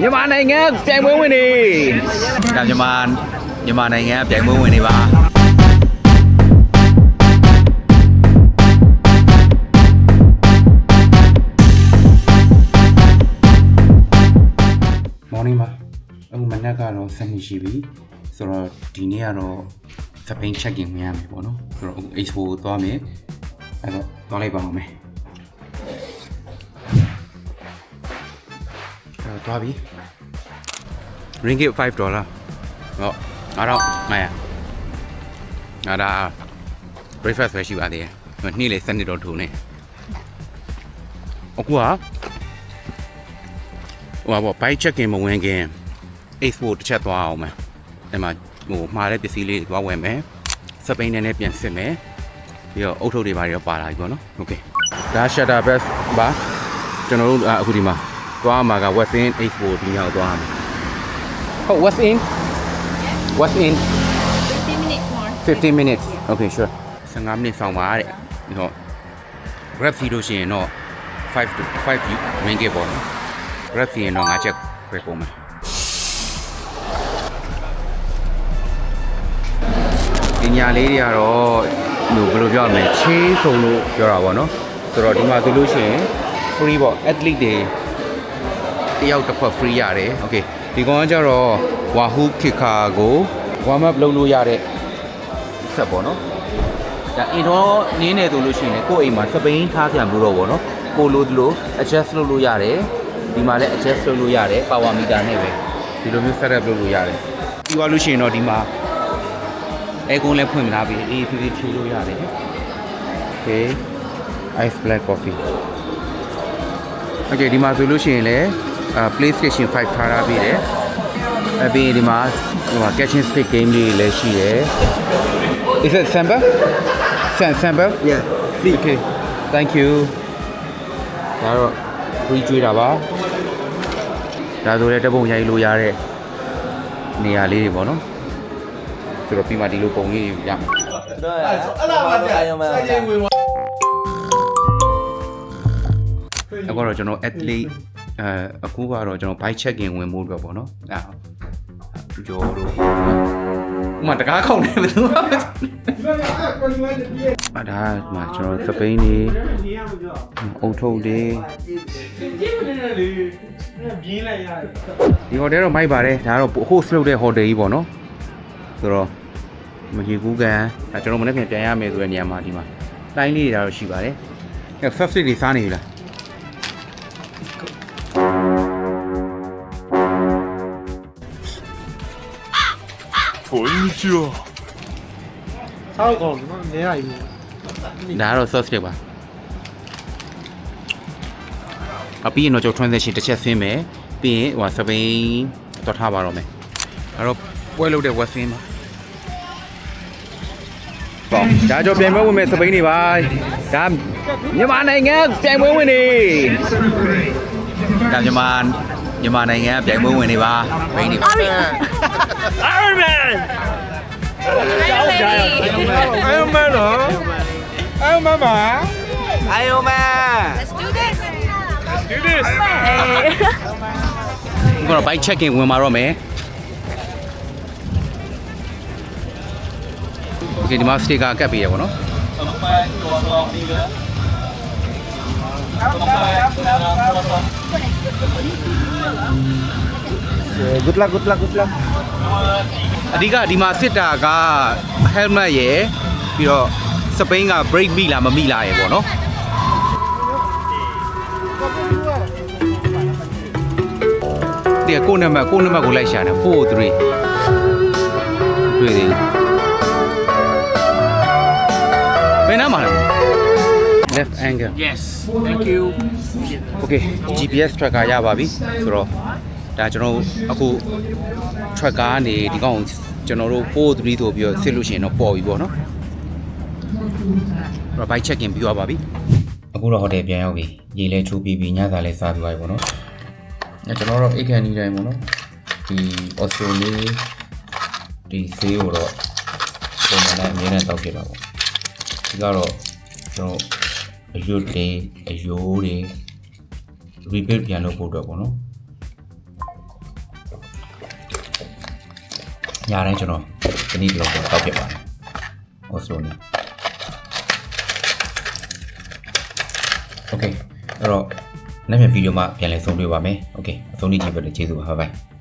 မြန်မာနိုင်ငံပြိုင်ပွဲဝင်နေဒါမြန်မာနိုင်ငံပြိုင်ပွဲဝင်နေပါ Morning ပါအခုမနက်ကတော့7:00ရှိပြီဆိုတော့ဒီနေ့ကတော့စပိန် check-in ဝင်ရမယ်ပေါ့နော်ဆိုတော့အခု Expo သွားမယ်အဲ့တော့သွားလိုက်ပါဦးမယ်သွားပြီ Ringgit $5 ဟုတ်အားတော့900အားဒါ breakfast ပဲရှိပါသေးတယ်နေ့လေ7တော့ထိုးနေအခုကဟိုပါ bike check-in မဝင်ခင် Expo တစ်ချက်သွားအောင်မယ်အဲ့မှာဟိုမှားတဲ့ပစ္စည်းလေးသွားဝယ်မယ်စပိန်နဲ့ပြန်စစ်မယ်ပြီးတော့အုတ်ထုပ်တွေပါတော့ပါလာပြီပေါ့နော်โอเคဒါ shutter bus ပါကျွန်တော်တို့အခုဒီမှာသွားမှာက West In Expo ဒီညောက်သွားမှာဟုတ် West In 15 minutes okay sure 15 minutes ဆောင်ပါတဲ့ဒီတော့ Grab စီလို့ရှိရင်တော့5 ringgit ပေါ့နော် Grab စီရင်တော့5ချက်ပဲပုံမယ်ဒီညာလေးတွေကတော့ဘယ်လိုပြောရမလဲချင်းဆုံးလို့ပြောတာပေါ့နော်ဆိုတော့ဒီမှာဆိုလို့ရှိရင် free ပေါ့ athlete တွေတယောက်တစ်ခွက် free ရတယ် okay ဒီကောင်ကကျတော့ Wahoo Kicker ကို warm up လုပ်လို့ရတဲ့ဆက်ပေါ့နော်ဒါအင်တော့နင်းနေဆိုလို့ရှိရင်ကိုယ့်အိမ်မှာစပိန်ထားပြန်လို့တော့ပေါ့နော်ကိုလိုလို adjust လုပ်လို့ရတယ်ဒီမှာလည်း adjust လုပ်လို့ရတယ် power meter နဲ့ပဲဒီလိုမျိုး setup လုပ်လို့ရတယ်ပြီးသွားလို့ရှိရင်တော့ဒီမှာအဲကုန်းလည်းဖွင့်လာပြီအေးဖြည်းဖြည်းဖြေးလို့ရတယ် okay ice black coffee okay ဒီမှာဆိုလို့ရှိရင်လည်း PlayStation 5 ထားပြီးတယ်အပြင်ဒီမှာcatching stick game လေးလည်းရှိတယ် Is it sample? Sample? Yeah. Free. Okay. Thank you. ဒါတော့ free ကျွေးတာပါဒါဆိုလည်းတပုံရိုက်လို့ရတဲ့နေရာလေးတွေပေါ့နော်ဆိုတော့ပြီးမှဒီလိုပုံလေးတွေရမယ်အခုတော့ကျွန်တော် athlete အခုကတော့ကျွန်တော် bike check-in ဝင်ဖို့အတွက်ပေါ့နော်အဲ့ကျော်တို့ဥမာတကားခေါင်းနေဘယ်သူမှမဒါမှကျွန်တော်စပိန်နေအုတ်ထုတ်တွေဒီဟိုတယ်တော့မိုက်ပါတယ်ဒါကတော့ host လုပ်တဲ့ hotel ကြီးပေါ့နော်ဆိုတော့မကြီးကူးကန်ဒါကျွန်တော်မနေ့ပြန်ရမယ်ဆိုတဲ့နေရာမှာဒီမှာတိုင်းလေးတွေတော့ရှိပါတယ်အဲ first day တွေစားနေပြီလားこんにちは。စားတော့နော်နည်းလိုက်ပြီ ဒါကတော့ sauce တွေပါအပြီးရင်တော့ကျွန်တော် transaction တစ်ချက်ဆင်းမယ်ပြီးရင်ဟိုစပိန်တော့ထားပါတော့မယ်အဲ့တော့ပွဲလုပ်တဲ့ west in ပါပေါ့ဒါကြောင့်ပြန်ပွဲဝင်မဲ့စပိန်တွေပါဒါမြန်မာနိုင်ငံပြိုင်ပွဲဝင်နေဒါမြန်မာနိုင်ငံပြိုင်ပွဲဝင်နေပါဘိန်းနေပါ Iron Man Iron Man နော် Iron Man ပါ Iron Man Let's do this. Do this ခုတော့ bike check-in ဝင်มาတော့မယ်โอเคဒီမှာ sticker ကပ်ပေးရပါတော့Good luck good luck good luck အဓိကဒီမှာစစ်တာက helmet ရယ်ပြီးတော့စပိန်က brake မိလားမမိလားရယ်ပေါ့နော်ဒီကိုနံပါတ်ကိုလိုက်ရှာတယ်403တွေ့သေးဘယ်နားမှာလဲ left angle Yes thank you okay GPS tracker ရပါပြီဆိုတော့ဒါကျွန်တော်အခု tracker ကနေဒီကောင်ကျွန်တော်တို့4-3ဆိုပြီးတော့စစ်လို့ရှိရင်တော့ပေါ်ပြီပေါ့နော်အဲ့တော့ bike check-in ပြီးသွားပါပြီအခုတော့ဟိုတယ်ပြန်ရောက်ပြီရေလဲချိုးပြီးပြီညစာလဲစားပြီးသွားပြီပေါ့နော်ကျွန်တော်တို့အိတ်ခန့်နေတိုင်းပေါ့နော်ဒီ Oslo လေးဒီဆေးကိုတော့ပုံမှန်နဲ့အမြဲတမ်းတောက်ဖြစ်တာပေါ့ဒီကတော့ကျွန်တော်အယိုးတွေ rebuild ပြန်လုပ်ဖို့အတွက်ပေါ့နော် ညာတိုင်းကျွန်တော်ဒီနေ့တော့တောက်ပြပါတယ်။အော်ဆိုနေ။ Okay အဲ့တော့နောက်ပြန်ဗီဒီယိုမှာပြန်လည်ဆုံတွေ့ပါမယ်။ Okay အဆုံးထိကြည့်ပေးလို့ကျေးဇူးပါ။ Bye bye